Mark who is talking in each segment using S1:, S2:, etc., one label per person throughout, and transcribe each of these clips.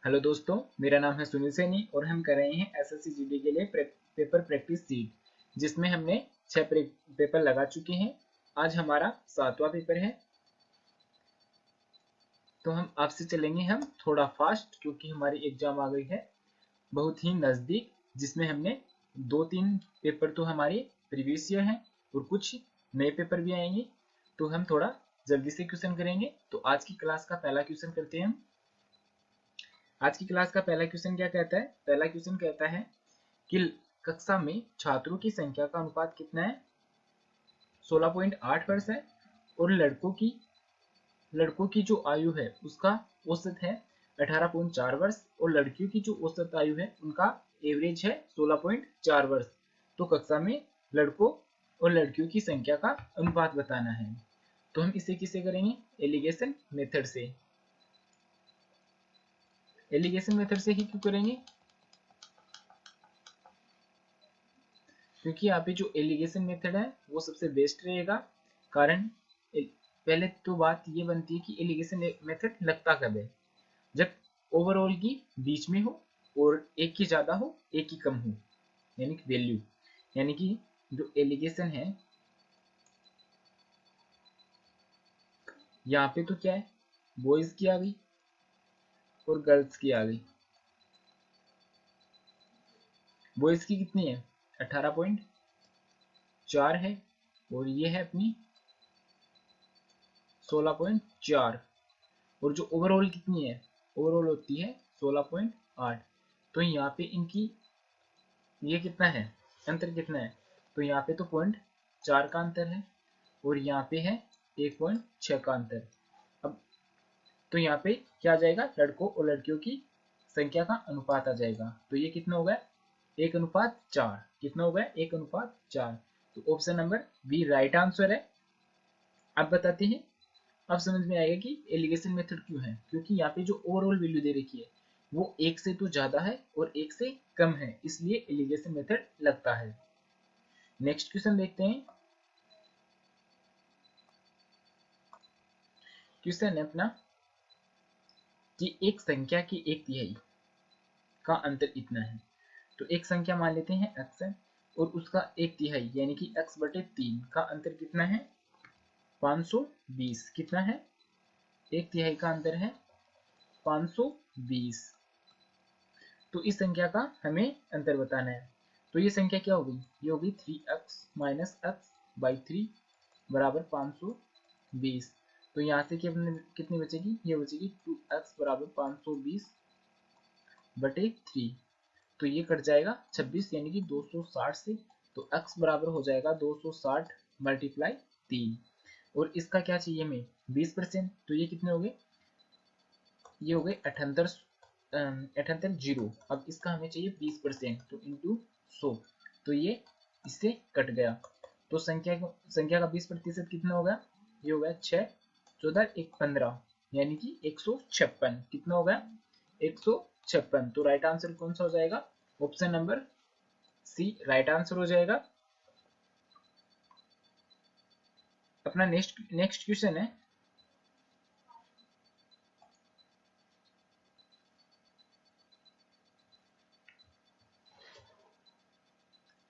S1: Hello दोस्तों, मेरा नाम है सुनील सैनी और हम कर रहे हैं एसएससी जीडी के लिए पेपर प्रैक्टिस सीट, जिसमें हमने 6 पेपर लगा चुके हैं। आज हमारा 7वां पेपर है, तो हम आपसे चलेंगे हम थोड़ा फास्ट, क्योंकि हमारी एग्जाम आ गई है बहुत ही नज़दीक, जिसमें हमने 2-3 पेपर तो हमारे प्रीवियस ईयर हैं और कुछ नए पेपर भी आएंगे, तो हम थोड़ा जल्दी से क्वेश्चन करेंगे। तो आज की क्लास का पहला क्वेश्चन करते हैं हम। आज की क्लास का पहला क्वेश्चन क्या कहता है? पहला क्वेश्चन कहता है कि कक्षा में छात्रों की संख्या का अनुपात कितना है? 16.8 वर्ष है और लड़कों की जो आयु है उसका औसत है 18.4 वर्ष और लड़कियों की जो औसत आयु है उनका एवरेज है 16.4 वर्ष। तो कक्षा में लड़कों और लड़कियों की संख्या का अनुपात बताना है। तो हम इसे किसे करेंगे? एलिगेशन मेथड से। एलिगेशन मेथड से ही क्यों करेंगे? क्योंकि यहाँ पे जो एलिगेशन मेथड है वो सबसे बेस्ट रहेगा। कारण पहले तो बात ये बनती है कि एलिगेशन मेथड लगता कब है? जब ओवरऑल की बीच में हो और एक की ज्यादा हो एक की कम हो, यानी कि वैल्यू, यानी कि जो एलिगेशन है यहाँ पे तो क्या है, बॉयज की आ गई और गर्ल्स की आ गई। बॉयज की कितनी है? 18.4 है और ये है अपनी 16.4। और जो ओवरऑल कितनी है? ओवरऑल होती है 16.8। तो यहाँ पे इनकी ये कितना है, अंतर कितना है? तो यहाँ पे तो 0.4 का अंतर है और यहाँ पे है 1.6 का अंतर। अब तो यहाँ पे क्या आ जाएगा? लड़कों और लड़कियों की संख्या का अनुपात आ जाएगा। तो ये कितना हो गया? 1:4। कितना हो गया? 1:4। तो option number B right answer है। अब बताते हैं, अब समझ में आएगा कि एलिगेशन मेथड क्यों है। क्योंकि यहाँ पे जो ओवरऑल वैल्यू दे रखी है वो एक से तो ज्यादा है और एक से कम है, इसलिए एलिगेशन मेथड लगता है। नेक्स्ट क्वेश्चन देखते हैं। क्वेश्चन है अपना कि एक संख्या की एक तिहाई का अंतर इतना है। तो एक संख्या मान लेते हैं x है और उसका एक तिहाई यानी कि x/3 का अंतर कितना है? 520। कितना है? एक तिहाई का अंतर है 520। तो इस संख्या का हमें अंतर बताना है। तो ये संख्या क्या होगी? ये होगी 3x - x/3 बराबर 520। तो यहाँ से कितनी बचेगी? ये बचेगी 2x बराबर 520/3। तो ये कट जाएगा 26 यानी कि 260 से। तो x बराबर हो जाएगा 260 × 3। और इसका क्या चाहिए हमें? 20%। तो ये कितने हो गए? ये हो गए 78 जीरो। अब इसका हमें चाहिए 20%, तो इंटू 100। तो ये इससे कट गया। तो संख्या का 20% कितना हो गया? ये हो गया 6, 14, 1, 15 यानी कि 156। कितना हो गया? 156। तो राइट आंसर कौन सा हो जाएगा? Option number C right answer हो जाएगा। अपना नेक्स्ट क्वेश्चन है,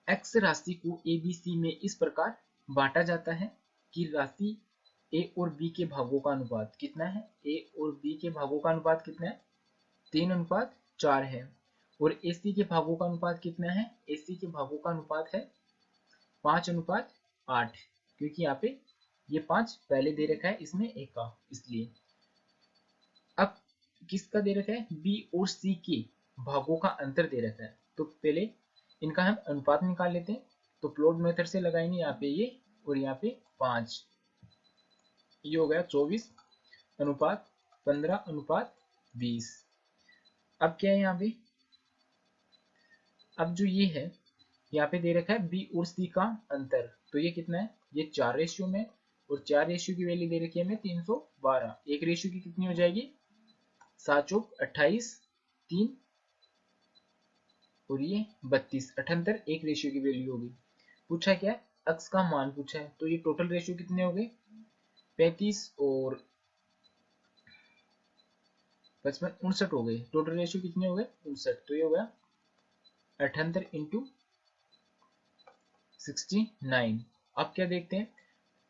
S1: एक्स राशि को ए बी सी में इस प्रकार बांटा जाता है कि राशि ए और बी के भागों का अनुपात कितना है? ए और बी के भागों का अनुपात कितना है? 3:4 है। और ए सी के भागों का अनुपात कितना है? ए सी के भागों का अनुपात है 5:8। क्योंकि यहाँ पे ये 5 पहले दे रखा है इसमें ए का, इसलिए। अब किसका दे रखा है? बी और सी के भागों का अंतर दे रखा है। तो पहले इनका हम अनुपात निकाल लेते हैं। तो प्लॉट मेथड से लगाएंगे यहाँ पे ये और यहाँ पे 5। ये हो गया 24:15:20। अब क्या है यहाँ पे? अब जो ये है यहाँ पे दे रखा है बी और सी का अंतर। तो ये कितना है? ये 4 रेशियो में, और 4 रेशियो की वैल्यू दे रखी है हमें 312। एक रेशियो की कितनी हो जाएगी? 7 चौक 28, 3 और ये 32, 78 एक रेशियो की वैल्यू होगी। पूछा क्या है? x का मान पूछा है। तो ये टोटल रेशियो कितने हो गए? 35 और 55 59 हो गए। टोटल रेशियो कितने हो गए 59। तो ये हो गया 78 इंटू 69। अब क्या देखते हैं,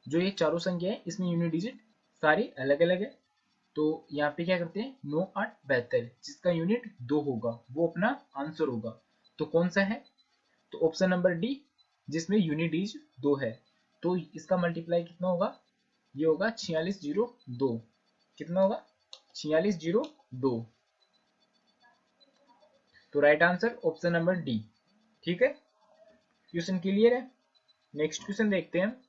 S1: जो ये चारों संख्या है इसमें यूनिट डिजिट सारी अलग अलग है। तो यहाँ पे क्या करते हैं 9 8 72, जिसका यूनिट 2 होगा वो अपना आंसर होगा। तो कौन सा है, तो ऑप्शन नंबर डी, जिसमें यूनिट डिजिट 2 है। तो इसका मल्टीप्लाई कितना होगा, ये होगा 4602। कितना होगा 4602। तो right answer option number D. ठीक है, क्वेश्चन क्लियर है। नेक्स्ट क्वेश्चन देखते हैं।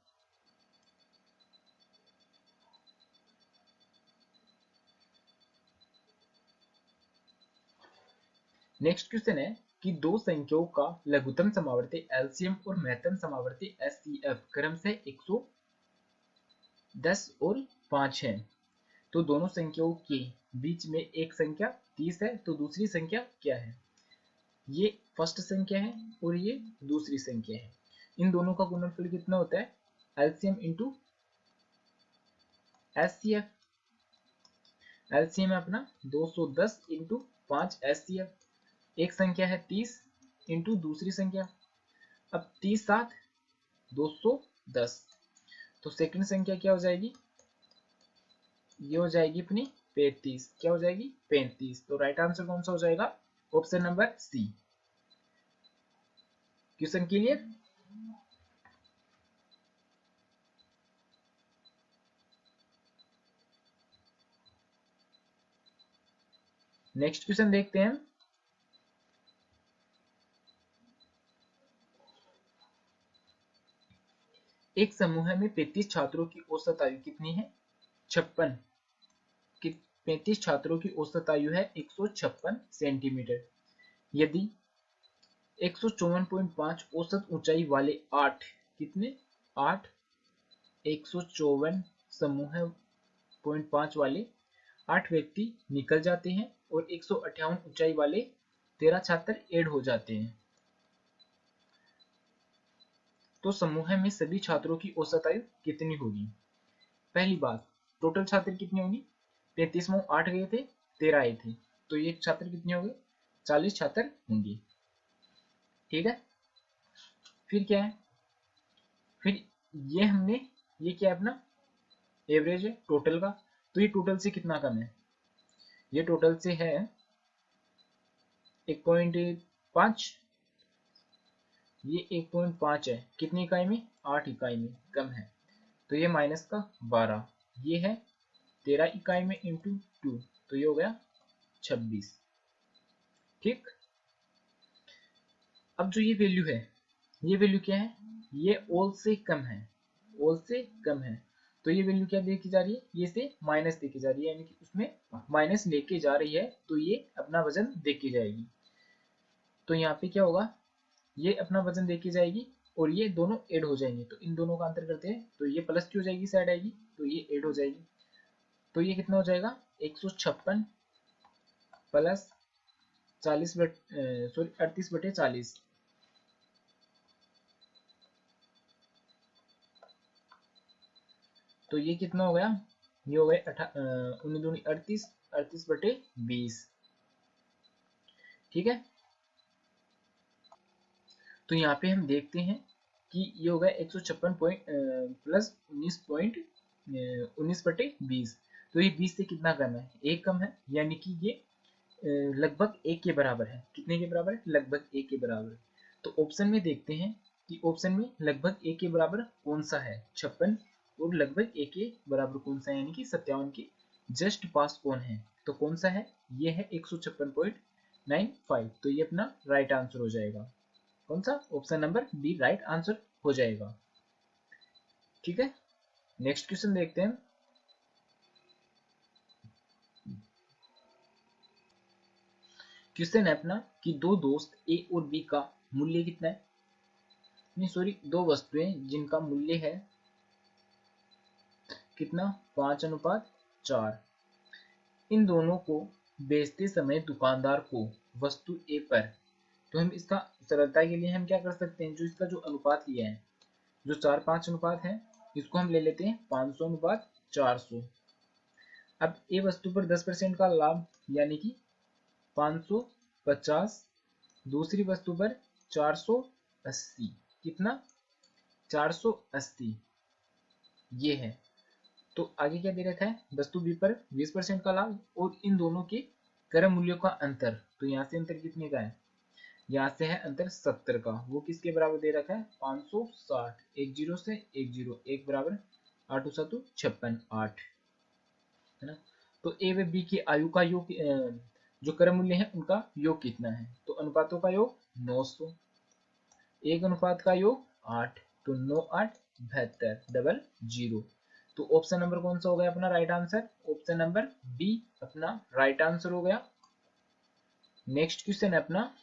S1: नेक्स्ट क्वेश्चन है कि दो संख्याओं का लघुत्तम समावर्ती एलसीएम और महत्तम समावर्ती एचसीएफ क्रमशः 110 और 5 है। तो दोनों संख्याओं के बीच में एक संख्या 30 है, तो दूसरी संख्या क्या है। ये फर्स्ट संख्या है और ये दूसरी संख्या है। इन दोनों का गुणनफल कितना होता है, एलसीएम इंटू एचसीएफ। एलसीएम है अपना 210 इंटू 5 एचसीएफ। एक संख्या है 30 इंटू दूसरी संख्या। अब 30 7 210। तो सेकंड संख्या क्या हो जाएगी, ये हो जाएगी अपनी 35। क्या हो जाएगी 35। तो राइट आंसर कौन सा हो जाएगा, option number C. Question clear. Next question देखते हैं। एक समूह में 35 छात्रों की औसत आयु कितनी है, 56। 35 छात्रों की औसत आयु है 156 सेंटीमीटर। यदि 154.5 औसत ऊंचाई वाले 8 कितने 8 154 समूह 0.5 वाले 8 व्यक्ति निकल जाते हैं और 158 ऊंचाई वाले 13 छात्र ऐड हो जाते हैं, तो समूह में सभी छात्रों की औसत आयु कितनी होगी। पहली बात, टोटल छात्र कितने होंगे, 33 में 8 गए थे 13 आए थे, तो ये छात्र कितने हो गए 40 छात्र होंगे। ठीक है, फिर क्या है, फिर ये हमने ये क्या है अपना एवरेज है टोटल का। तो ये टोटल से कितना कम है, ये टोटल से है 1.5। ये 1.5 है, कितनी इकाई में 8 इकाई में कम है। तो ये माइनस का 12, ये है 13 इकाई में इंटू 2, तो ये हो गया 26। ठीक, अब जो ये वैल्यू है, ये वैल्यू क्या है, ये ऑल से कम है, ऑल से कम है। तो ये वैल्यू क्या देखी जा रही है, ये से माइनस देखी जा रही है, यानी कि उसमें माइनस लेके जा रही है, तो ये अपना वजन देखी जाएगी। तो यहाँ पे क्या होगा, ये अपना वजन देखी जाएगी और ये दोनों ऐड हो जाएंगे। तो इन दोनों का अंतर करते हैं, तो ये प्लस की हो जाएगी साइड आएगी, तो ये ऐड हो जाएगी। तो ये कितना हो जाएगा 156 प्लस 40 सॉरी 38/40। तो ये कितना हो गया, ये हो गया 38 38/20। ठीक है, तो यहाँ पे हम देखते हैं कि ये हो गया 156 प्लस 19/20। तो ये 20 से कितना कम है, एक कम है, यानी कि ये लगभग 1 के बराबर है। कितने के बराबर है, लगभग 1 के बराबर है। तो ऑप्शन में देखते हैं कि ऑप्शन में लगभग 1 के बराबर कौन सा है, 56, और लगभग 1 के बराबर कौन सा है, यानी कि 57 के जस्ट पास कौन है। तो कौन सा है, ये है 156.95। तो ये अपना राइट आंसर हो जाएगा। कौन सा, option number B right answer हो जाएगा। ठीक है, नेक्स्ट क्वेश्चन देखते हैं। क्वेश्चन है अपना कि दो दोस्त ए और बी का मूल्य कितना है, नहीं सॉरी, दो वस्तुएं जिनका मूल्य है कितना 5:4। इन दोनों को बेचते समय दुकानदार को वस्तु ए पर, तो हम इसका सरलता के लिए हम क्या कर सकते हैं, जो इसका जो अनुपात लिया है, जो 4:5 अनुपात है, इसको हम ले लेते हैं 500:400। अब ए वस्तु पर 10% का लाभ यानी कि 550, दूसरी वस्तु पर 480, कितना 480 ये है। तो आगे क्या दे रखा है, वस्तु बी पर 20% का लाभ और इन दोनों के क्रय मूल्यों का अंतर। तो यहाँ से अंतर कितने का है, यहाँ से है अंतर 70 का, वो किसके बराबर दे रखा है 560, एक जीरो से एक जीरो, एक बराबर 8 7 56 8, है ना। तो ए व बी की आयु का योग जो क्रय मूल्य है उनका योग कितना है, तो अनुपातों का योग 900, एक अनुपात का योग 8, तो 9 8 72 डबल जीरो। तो ऑप्शन नंबर कौन सा हो गया अपना right answer, option number B अपना राइट आंसर हो गया। नेक्स्ट क्वेश्चन है अपना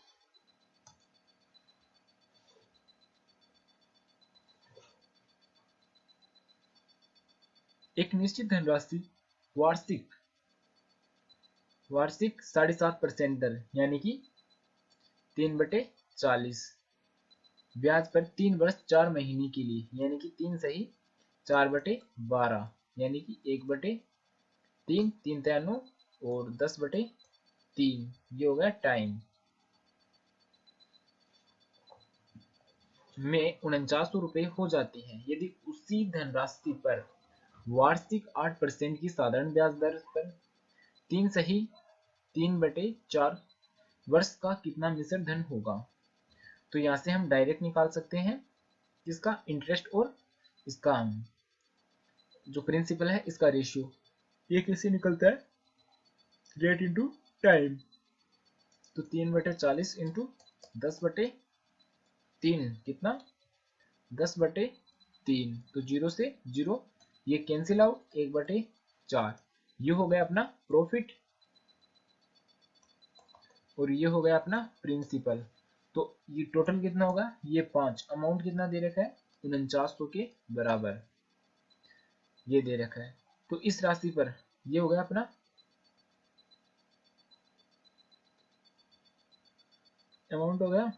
S1: एक निश्चित धनराशि वार्षिक 7.5% दर यानी कि 3/40 ब्याज पर 3 वर्ष 4 महीने के लिए यानी कि 3 सही 4/12 यानी कि 1/3, 3 3 9 और 10/3 ये हो गया टाइम में 4900 रुपये हो जाती है यदि उसी धनराशि पर वार्षिक 8% की साधारण ब्याज दर पर 3 सही 3/4 वर्ष का कितना मिश्र धन होगा। तो यहाँ से हम डायरेक्ट निकाल सकते हैं इसका इंटरेस्ट और इसका जो प्रिंसिपल है इसका रेशियो। ये कैसे निकलता है, रेट इंटू टाइम, तो 3/40 इंटू 10/3 कितना 10/3, तो जीरो से जीरो ये कैंसिल आउट 1/4, ये हो गया अपना प्रॉफिट और ये हो गया अपना प्रिंसिपल। तो ये टोटल कितना होगा, ये 5, अमाउंट कितना दे रखा है 4900 के बराबर ये दे रखा है। तो इस राशि पर ये हो गया अपना अमाउंट हो गया।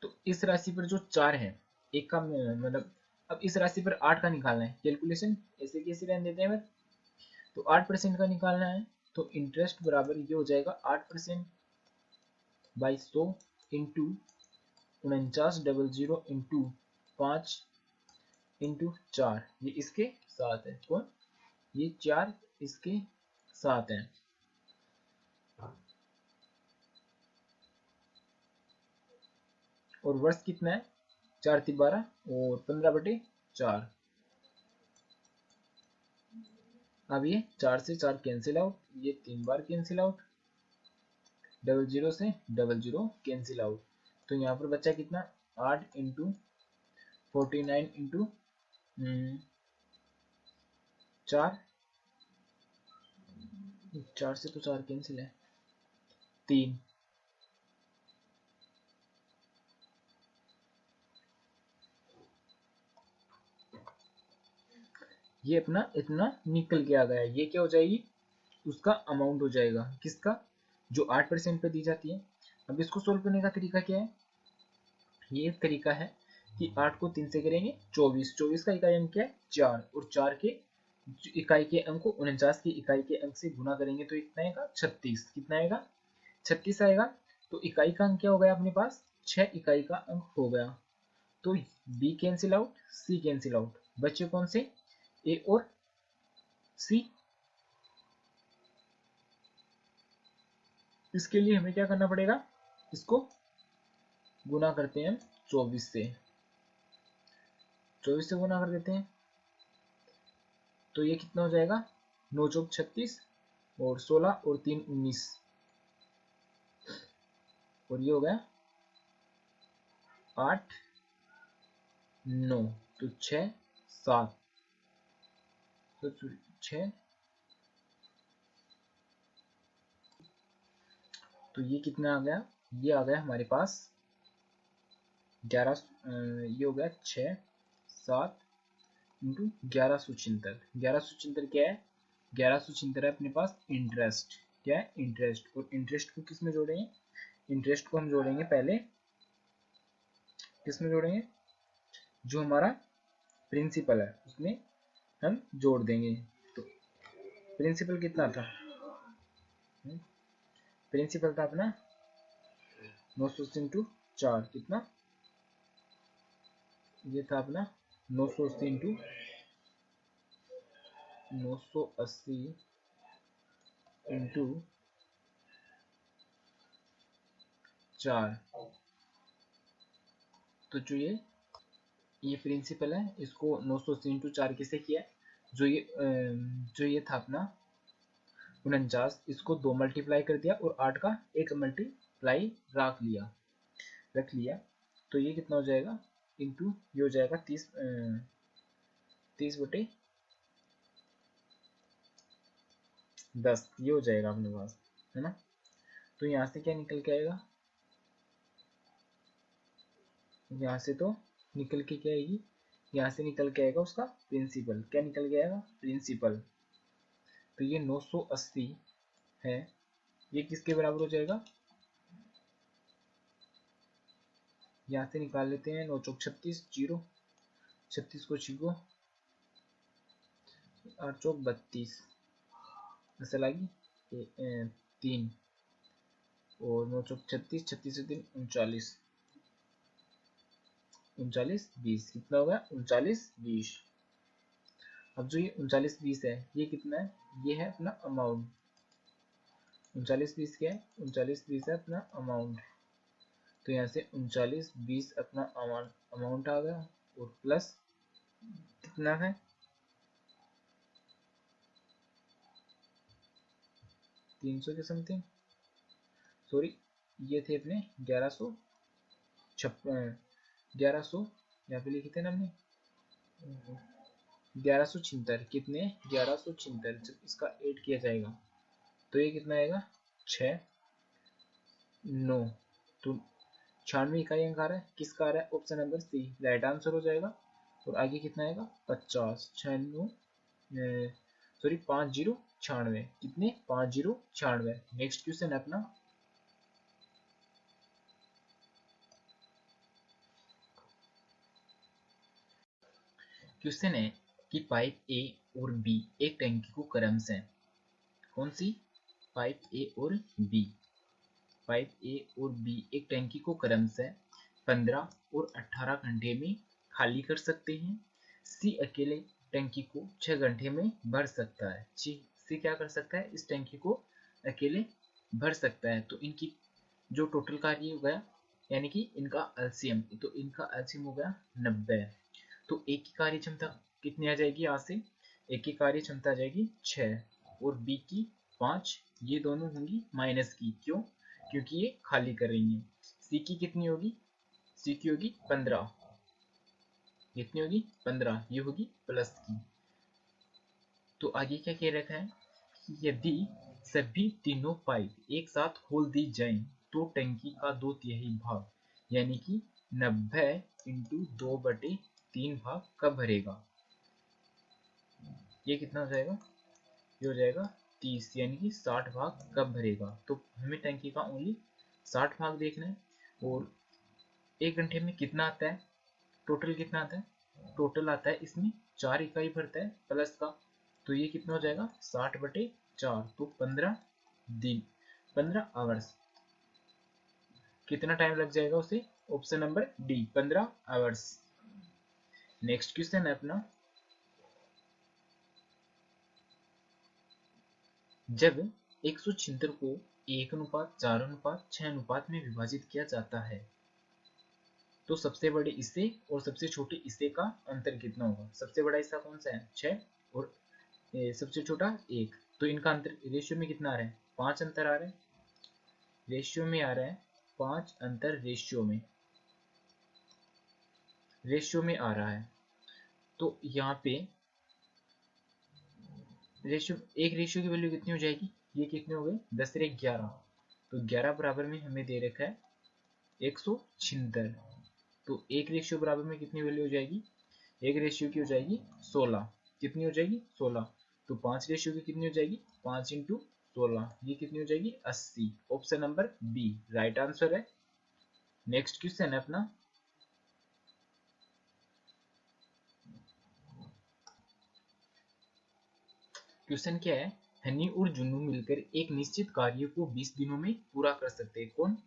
S1: तो इस राशि पर जो 4 है एक का मतलब अब इस राशि पर 8 का निकालना है, कैलकुलेशन ऐसे कैसे रहने देते हैं, तो 8% का निकालना है। तो इंटरेस्ट बराबर ये हो जाएगा 8% बाई 100 इंटू 4900 इंटू 5 इंटू 4, ये इसके साथ है कौन, ये 4 इसके साथ है। और वर्ष कितना है 4 3 12 और 15/4। अब ये 4 से 4 कैंसिल आउट, ये 3 बार कैंसिल आउट, 00 से 00 कैंसिल आउट। तो यहाँ पर बचा कितना 8 इंटू 49 इंटू 4, 4 से तो 4 कैंसिल है 3, ये अपना इतना निकल के आ गया। ये क्या हो जाएगी उसका अमाउंट हो जाएगा किसका, जो 8% पे दी जाती है। अब इसको सोल्व करने का तरीका क्या है, ये एक तरीका है कि 8 को 3 से करेंगे 24, 24 का इकाई अंक क्या है 4, और 4 के इकाई के अंक को 49 की इकाई के अंक से गुना करेंगे तो कितना आएगा 36, कितना आएगा 36 आएगा। तो इकाई का अंक क्या हो गया अपने पास 6 इकाई का अंक हो गया। तो बी कैंसिल आउट, सी कैंसिल आउट, बच्चे कौन से ए और सी। इसके लिए हमें क्या करना पड़ेगा, इसको गुना करते हैं 24 से, 24 से गुना कर देते हैं तो ये कितना हो जाएगा 9 चौक 36 और 16 और 3 19, और ये हो गया 8 9, तो 6 7, तो 6, तो ये कितना आ गया, ये आ गया हमारे पास 11, ये हो गया 6 7 इंटू 1176। 1176 क्या है, 1176 है अपने पास इंटरेस्ट, क्या है इंटरेस्ट, और इंटरेस्ट को किस में जोड़ेंगे, इंटरेस्ट को हम जोड़ेंगे पहले किस में जोड़ेंगे, जो हमारा प्रिंसिपल है उसमें हम जोड़ देंगे। तो प्रिंसिपल कितना था, प्रिंसिपल था अपना 980 इंटू 4 कितना, ये था अपना 980 इंटू 980 इंटू 4। तो जो ये प्रिंसिपल है, इसको 980 इंटू 4 किसे किया है, जो ये था अपना 49, इसको 2 मल्टीप्लाई कर दिया और 8 का 1 मल्टीप्लाई रख लिया। तो ये कितना हो जाएगा, इंटू ये हो जाएगा 30 बटे 10, ये हो जाएगा अपने पास, है ना। तो यहाँ से क्या निकल के आएगा, यहाँ से तो निकल के क्या आएगी, यहाँ से निकल के आएगा उसका प्रिंसिपल। क्या निकल के आएगा, प्रिंसिपल। तो ये 980 है, ये किसके बराबर हो जाएगा, यहाँ से निकाल लेते हैं। 9 चौक 36, 0 36 को छिगो, 8 चौक 32, ऐसा लगी 3 और 9 चौक 36, 36 से 3 39, 39 20 कितना होगा, 39 20। अब जो ये 39 20 है, ये कितना है, ये है अपना अमाउंट। 39 20 क्या है, 39 20 है अपना अमाउंट। तो यहाँ से 39 20 अपना अमाउंट आ गया, और प्लस कितना है, 300 के समथिंग, सॉरी ये थे अपने 1100 यहाँ पे लिखे थे ना हमने 1176, कितने 1176। जब इसका 8 किया जाएगा तो ये कितना आएगा, 6 9। तो 96 इकाई अंक आ रहा है, किसका आ रहा है, option number C right answer हो जाएगा। और आगे कितना आएगा, 50 सॉरी 5096, कितने 5096। नेक्स्ट क्वेश्चन है अपना, क्वेश्चन है कि पाइप ए और बी एक टंकी को क्रमशः, कौन सी, पाइप ए और बी, पाइप ए और बी एक टंकी को क्रमशः 15 और 18 घंटे में खाली कर सकते हैं। सी अकेले टंकी को 6 घंटे में भर सकता है। सी क्या कर सकता है, इस टंकी को अकेले भर सकता है। तो इनकी जो टोटल कार्य हो गया, यानी कि इनका एलसीएम, तो इनका एलसीएम हो गया 90। तो एक की कार्य क्षमता कितनी आ जाएगी, यहाँ से एक की कार्य क्षमता आ जाएगी 6 और बी की 5, ये दोनों होंगी माइनस की, क्यों, क्योंकि ये खाली कर रही है। सी की कितनी होगी, सी की होगी 15, कितनी होगी 15, ये होगी प्लस की। तो आगे क्या कह रखा है कि यदि सभी तीनों पाइप एक साथ खोल दी जाएं तो टंकी का 2/3 भाग, यानी कि 90 इंटू 2/3 भाग कब भरेगा। ये कितना हो जाएगा, ये हो जाएगा 30, यानी कि 60 भाग कब भरेगा। तो हमें टंकी का ओनली 60 भाग देखना है। और एक घंटे में कितना आता है, टोटल कितना आता है, टोटल आता है इसमें 4 इकाई भरता है प्लस का। तो ये कितना हो जाएगा 60/4, तो 15 दिन, 15 आवर्स। कितना टाइम लग जाएगा उसे, option number D 15 hours. Next question है अपना, जब 176 को 1:4:6 में विभाजित किया जाता है तो सबसे बड़े हिस्से और सबसे छोटे हिस्से का अंतर कितना होगा। सबसे बड़ा हिस्सा कौन सा है, 6, और सबसे छोटा 1। तो इनका अंतर रेशियो में कितना आ रहा है, 5 अंतर आ रहा है, रेशियो में आ रहा है 5 अंतर, रेशियो में आ रहा है। तो यहाँ पे एक रेशियो की वैल्यू कितनी हो जाएगी, ये कितने हो गए 10/11। तो 11 बराबर में हमें दे रखा है 176। तो एक रेशियो बराबर में कितनी वैल्यू हो जाएगी, एक रेशियो की हो जाएगी 16, कितनी हो जाएगी 16। तो 5 रेशियो की कितनी हो जाएगी, 5 इंटू 16, ये कितनी हो जाएगी 80। Option number B right answer है। नेक्स्ट क्वेश्चन है अपना, क्वेश्चन क्या है हनी और जुन्नू मिलकर एक निश्चित कार्य को 20 दिनों में पूरा कर सकते हैं। कौन?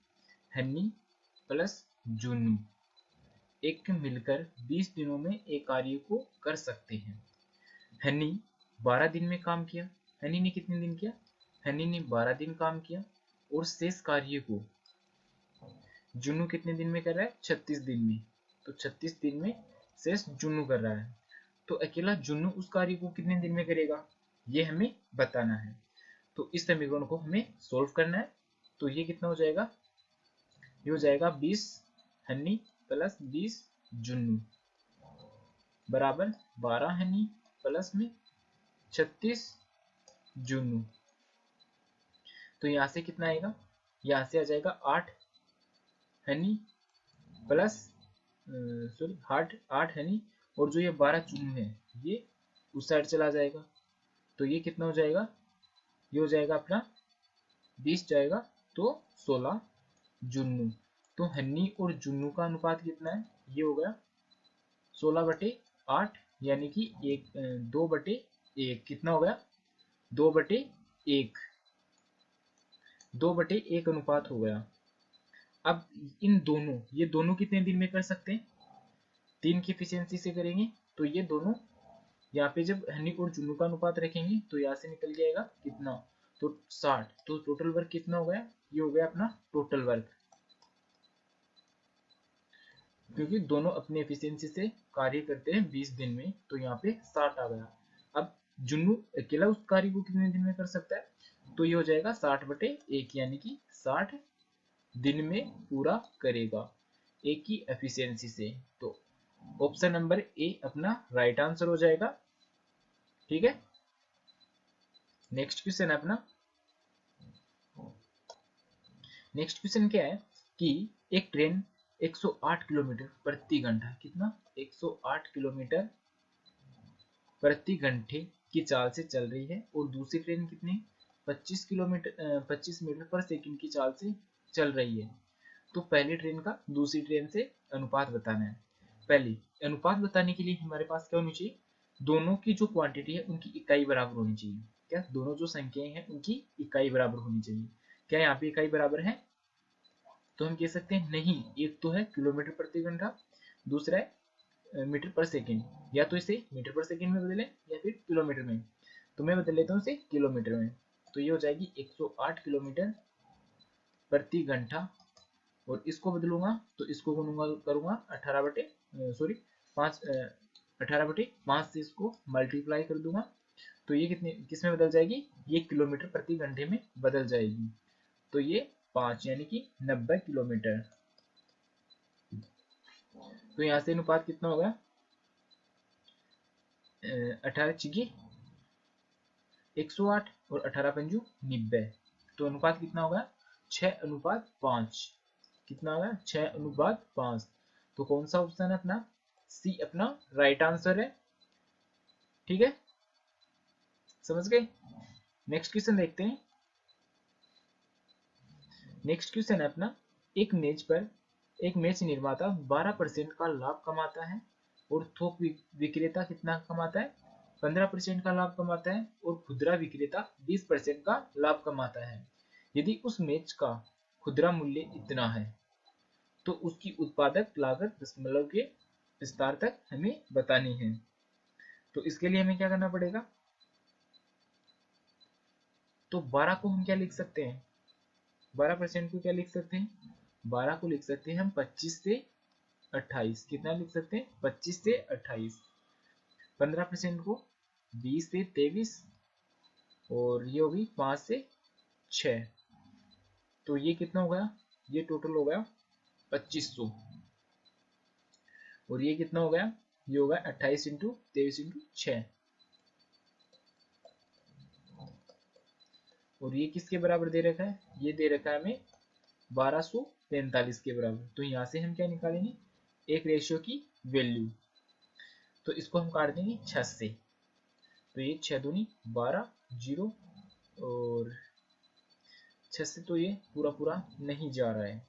S1: हनी प्लस जुन्नू एक मिलकर 20 दिनों में एक कार्य को कर सकते हैं। हनी 12 दिन में काम किया। हनी ने कितने दिन किया? हनी ने 12 दिन काम किया और शेष कार्य को जुन्नू कितने दिन में कर रहा है? 36 दिन में। तो 36 दिन में शेष जुन्नू कर रहा है। तो अकेला जुन्नू उस कार्य को कितने दिन में करेगा, ये हमें बताना है। तो इस समीकरण को हमें सोल्व करना है। तो ये कितना हो जाएगा? ये हो जाएगा 20 हनी प्लस 20 जुन्नू बराबर 12 हनी प्लस में 36 जुन्नू। तो यहाँ से कितना आएगा? यहाँ से आ जाएगा 8 हनी प्लस सॉरी 8 हनी, और जो ये 12 जुन्नू है ये उस साइड चला जाएगा। तो ये कितना हो जाएगा? ये हो जाएगा अपना 20 जाएगा तो 16 जुन्नू। तो हन्नी और जुन्नू का अनुपात कितना है? ये हो गया 16/8 यानी कि 2/1। कितना हो गया? 2/1। 2/1 अनुपात हो गया। अब इन दोनों, ये दोनों कितने दिन में कर सकते हैं? 3 की एफिशिएंसी से करेंगे। तो ये दोनों यहाँ पे जब हनी और जुन्नू का अनुपात रखेंगे तो यहाँ से निकल जाएगा कितना? तो 60। तो टोटल वर्क कितना हो गया? ये हो गया अपना टोटल वर्क, क्योंकि दोनों अपनी एफिशिएंसी से कार्य करते हैं 20 दिन में। तो यहाँ पे 60 आ गया। अब जुन्नू अकेला उस कार्य को कितने दिन में कर सकता है? तो ये हो जाएगा 60/1 यानी कि 60 दिन में पूरा करेगा एक की एफिशिएंसी से। तो ऑप्शन नंबर ए अपना राइट आंसर हो जाएगा। ठीक है, नेक्स्ट क्वेश्चन है अपना। नेक्स्ट क्वेश्चन क्या है कि एक ट्रेन 108 किलोमीटर प्रति घंटा, कितना? 108 किलोमीटर प्रति घंटे की चाल से चल रही है और दूसरी ट्रेन कितनी? 25 मीटर पर सेकंड की चाल से चल रही है। तो पहली ट्रेन का दूसरी ट्रेन से अनुपात बताना है। पहले अनुपात बताने के लिए हमारे पास क्या होनी चाहिए? दोनों की जो क्वांटिटी है उनकी इकाई बराबर होनी चाहिए। क्या? दोनों जो संख्याएं हैं उनकी इकाई बराबर होनी चाहिए। क्या यहाँ पे इकाई बराबर है? तो हम कह सकते हैं नहीं। एक तो है किलोमीटर प्रति घंटा, दूसरा है मीटर पर सेकेंड। या तो इसे मीटर पर सेकेंड में बदलें या फिर किलोमीटर में। तो मैं बदल लेता हूँ इसे किलोमीटर में। तो ये हो जाएगी 108 किलोमीटर प्रति घंटा, और इसको बदलूंगा तो इसको करूंगा 18/5 से इसको मल्टीप्लाई कर दूंगा। तो ये किस में बदल जाएगी? ये किलोमीटर प्रति घंटे में बदल जाएगी। तो ये 5 यानी कि 90 किलोमीटर। तो यहाँ से अनुपात कितना होगा? 18 108 और 18×5 तो अनुपात कितना होगा? 6:5। कितना होगा? 6:5। तो कौन सा ऑप्शन है अपना? सी अपना राइट आंसर है। ठीक है, समझ गए? नेक्स्ट क्वेश्चन देखते हैं। नेक्स्ट क्वेश्चन है अपना, एक मेज निर्माता 12% का लाभ कमाता है और थोक विक्रेता कितना कमाता है? 15% का लाभ कमाता है और खुदरा विक्रेता 20% का लाभ कमाता है। यदि उस मेज का खुदरा मूल्य इतना है तो उसकी उत्पादक लागत दशमलव के विस्तार तक हमें बतानी है। तो इसके लिए हमें क्या करना पड़ेगा? तो 12 को हम क्या लिख सकते हैं? 12% को क्या लिख सकते हैं? 12 को लिख सकते हैं हम 25 से 28। कितना लिख सकते हैं? 25 से 28। 15% को 20 से 23, और ये होगी 5 से 6। तो ये कितना हो गया? ये टोटल हो गया 2500। और ये कितना हो गया? ये होगा 28 × 23 × 6। और ये किसके बराबर दे रखा है? ये दे रखा है हमें 1245 के बराबर। तो यहाँ से हम क्या निकालेंगे? एक रेशियो की वैल्यू। तो इसको हम काट देंगे 6 से। तो ये 6 दूनी 12 0, और 6 से तो ये पूरा पूरा नहीं जा रहा है,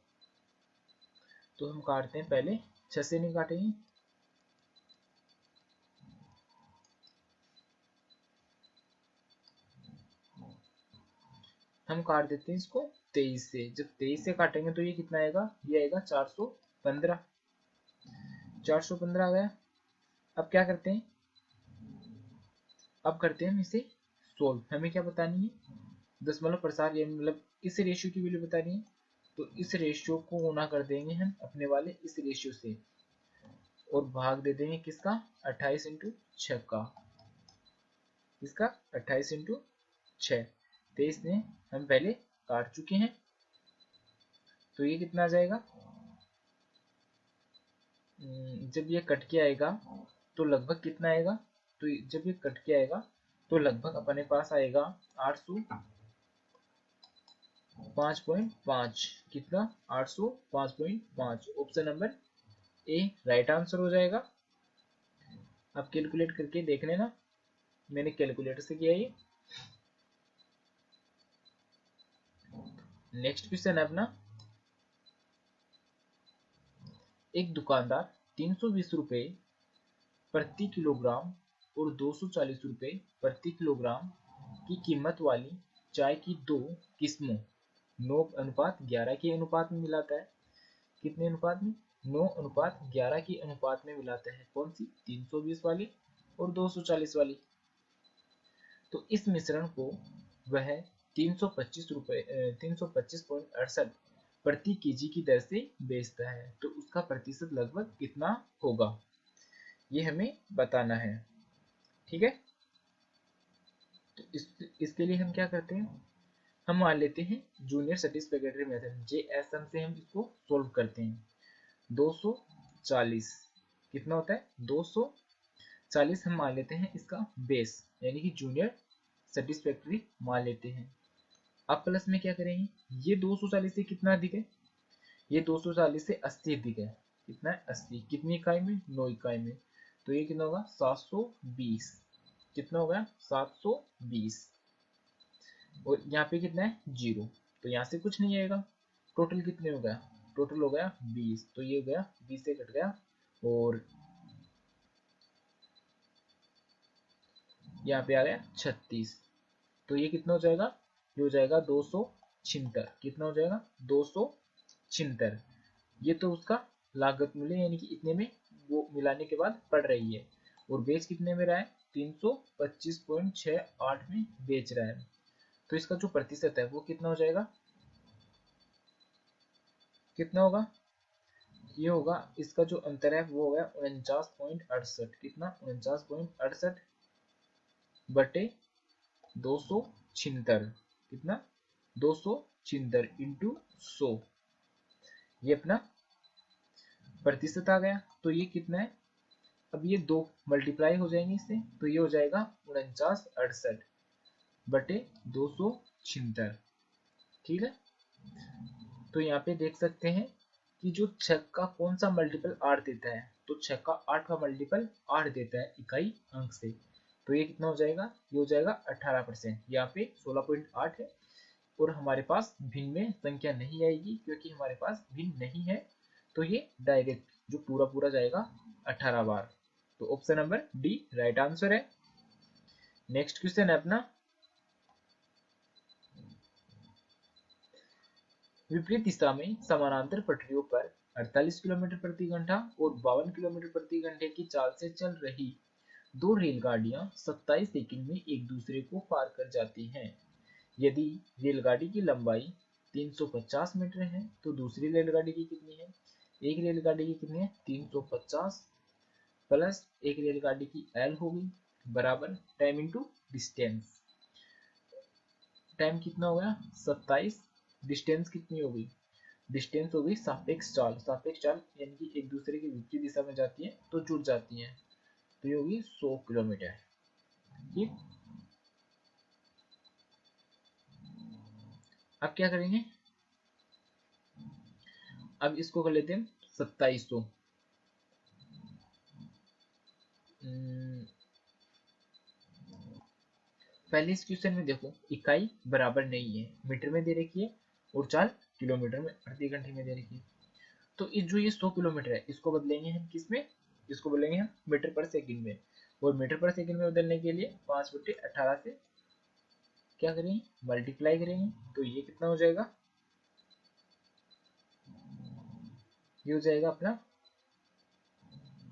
S1: तो हम काटते हैं। पहले 6 से नहीं काटेंगे, हम काट देते हैं इसको 23 से। जब 23 से काटेंगे तो ये कितना आएगा, ये आएगा 415। 415 आ गया। अब क्या करते हैं, अब करते हैं हम इसे सोल्व। हमें क्या बतानी है, दशमलव प्रसार, ये मतलब इस रेशियो की वैल्यू बतानी है। तो इस रेशियो को गुना कर देंगे हम अपने वाले इस रेशियो से, और भाग दे देंगे किसका, 28 इंटू 6 का। इसका 28 इंटू 6, 23 ने हम पहले काट चुके हैं। तो ये कितना आ जाएगा, जब ये कट के आएगा तो लगभग कितना आएगा, तो जब ये कट के आएगा तो लगभग अपने पास आएगा 805.5। कितना, 805.5। Option number A right answer हो जाएगा। आप कैलकुलेट करके देख लेना, मैंने कैलकुलेटर से किया ये। नेक्स्ट क्वेश्चन है अपना, एक दुकानदार 320 रुपए प्रति किलोग्राम और 240 रुपए प्रति किलोग्राम की कीमत वाली चाय की दो किस्मों 9:11 के अनुपात में मिलाता है। कितने अनुपात में, 9:11 के अनुपात में मिलाता है। कौन सी, 320 वाली और 240 वाली। तो इस मिश्रण को वह 325.68 प्रति केजी की दर से बेचता है, तो उसका प्रतिशत लगभग कितना होगा, ये हमें बताना है। ठीक है, तो इसके लिए हम क्या करते हैं, हम मान लेते हैं जूनियर सेटिस्फैक्टरी मेथड, JSM से हम इसको सोल्व करते हैं। 240 कितना होता है, 240 हम मान लेते हैं इसका बेस, यानी कि जूनियर सेटिस्फैक्टरी मान लेते हैं। अब प्लस में क्या करेंगे, ये 240 से कितना अधिक है, ये 240 से 80 अधिक है। कितना है, 80। कितनी इकाई में, 9 इकाई में। तो ये कितना होगा, 720। कितना हो गया, 720। और यहाँ पे कितना है, 0। तो यहाँ से कुछ नहीं आएगा। टोटल कितने हो गया, टोटल हो गया 20। तो ये हो गया 20 से कट गया, और यहाँ पे आ गया 36। तो ये कितना हो जाएगा, ये हो जाएगा 276। कितना हो जाएगा, 276। ये तो उसका लागत मूल्य, यानी कि इतने में वो मिलाने के बाद पड़ रही है। और बेच कितने में रहा है, 325.68 में बेच रहा है। तो इसका जो प्रतिशत है वो कितना हो जाएगा, कितना होगा, ये होगा, इसका जो अंतर है वो हो गया 49.68। कितना, 49.68 बटे 276। कितना, 276 इंटू 100। ये अपना प्रतिशत आ गया। तो ये कितना है, अब ये दो मल्टीप्लाई हो जाएंगे इससे, तो ये हो जाएगा 4968 बटे 276। ठीक है, तो यहाँ पे देख सकते हैं कि जो 6 का कौन सा मल्टीपल 8 देता है, तो 6 का 8 का मल्टीपल 8 देता है इकाई अंक से। तो ये कितना हो जाएगा, ये हो जाएगा 18%। यहाँ पे 16.8 है, और हमारे पास भिन्न में संख्या नहीं आएगी क्योंकि हमारे पास भिन्न नहीं है। तो ये डायरेक्ट जो पूरा पूरा जाएगा 18 बार। तो option number D right answer है। नेक्स्ट क्वेश्चन है अपना, विपरीत दिशा में समानांतर पटरियों पर 48 किलोमीटर प्रति घंटा और 52 किलोमीटर प्रति घंटे की चाल से चल रही दो रेलगाड़ियां 27 सेकंड में एक दूसरे को पार कर जाती हैं। यदि रेलगाड़ी की लंबाई 350 मीटर है तो दूसरी रेलगाड़ी की कितनी है, एक रेलगाड़ी की कितनी है, 350 प्लस एक रेलगाड़ी की एल होगी बराबर टाइम इंटू डिस्टेंस। टाइम कितना हो गया, 27। डिस्टेंस कितनी होगी, डिस्टेंस होगी सापेक्ष चाल। सापेक्ष चाल यानी कि एक दूसरे की विपरीत दिशा में जाती है तो जुड़ जाती है। तो ये होगी 100 किलोमीटर। ठीक, अब क्या करेंगे, अब इसको कर लेते हैं 2700। पहले इस क्वेश्चन में देखो इकाई बराबर नहीं है, मीटर में दे रखी है और चाल किलोमीटर में प्रति घंटे में दे रखी है। तो इस जो ये 100 किलोमीटर है इसको बदलेंगे हम किस में, इसको बोलेंगे हम मीटर पर सेकंड में। और मीटर पर सेकंड में बदलने के लिए 5/18 से क्या करेंगे, मल्टीप्लाई करेंगे, तो ये कितना हो जाएगा, ये हो जाएगा अपना,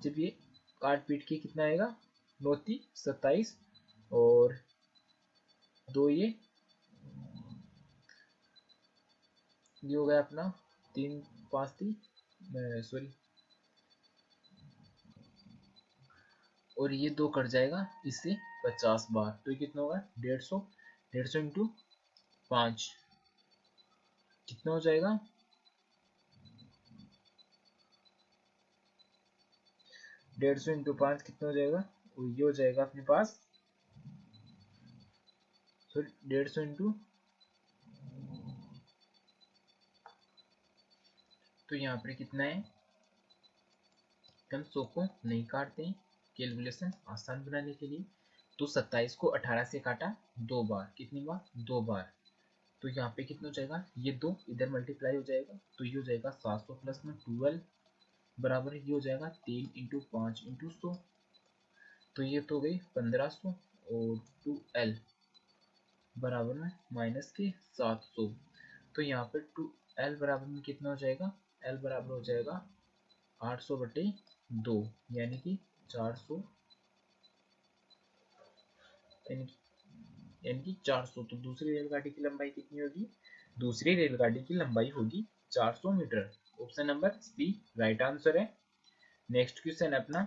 S1: जब ये काट पीट के कितना आएगा, 9×3 = 27 और 2 ये हो गया अपना 3×5 सॉरी, और ये 2 कट जाएगा इससे 50 बार, तो ये कितना होगा 150, 150 इंटू 5 कितना हो जाएगा, 150 इंटू 5 कितना हो जाएगा, और ये हो जाएगा अपने पास, सॉरी 150 इंटू, तो यहाँ पर कितना है, हम 100 को नहीं काटते हैं कैलकुलेशन आसान बनाने के लिए, तो 27 को 18 से काटा 2 बार, कितनी बार, 2 बार, तो यहाँ पे कितना हो जाएगा, ये 2 इधर मल्टीप्लाई हो जाएगा, तो ये हो जाएगा 700 प्लस में 12 बराबर ये हो जाएगा 3×5×100, तो ये तो हो गई 1500 और 2l बराबर में माइनस के 700, तो यहाँ पे 2l बराबर में कितना हो जाएगा, l बराबर हो जाएगा 800/2 यानी कि 400, यानी कि 400, तो दूसरी रेलगाड़ी की लंबाई कितनी होगी, दूसरी रेलगाड़ी की लंबाई होगी 400 metre. Option number C right answer है। नेक्स्ट क्वेश्चन है अपना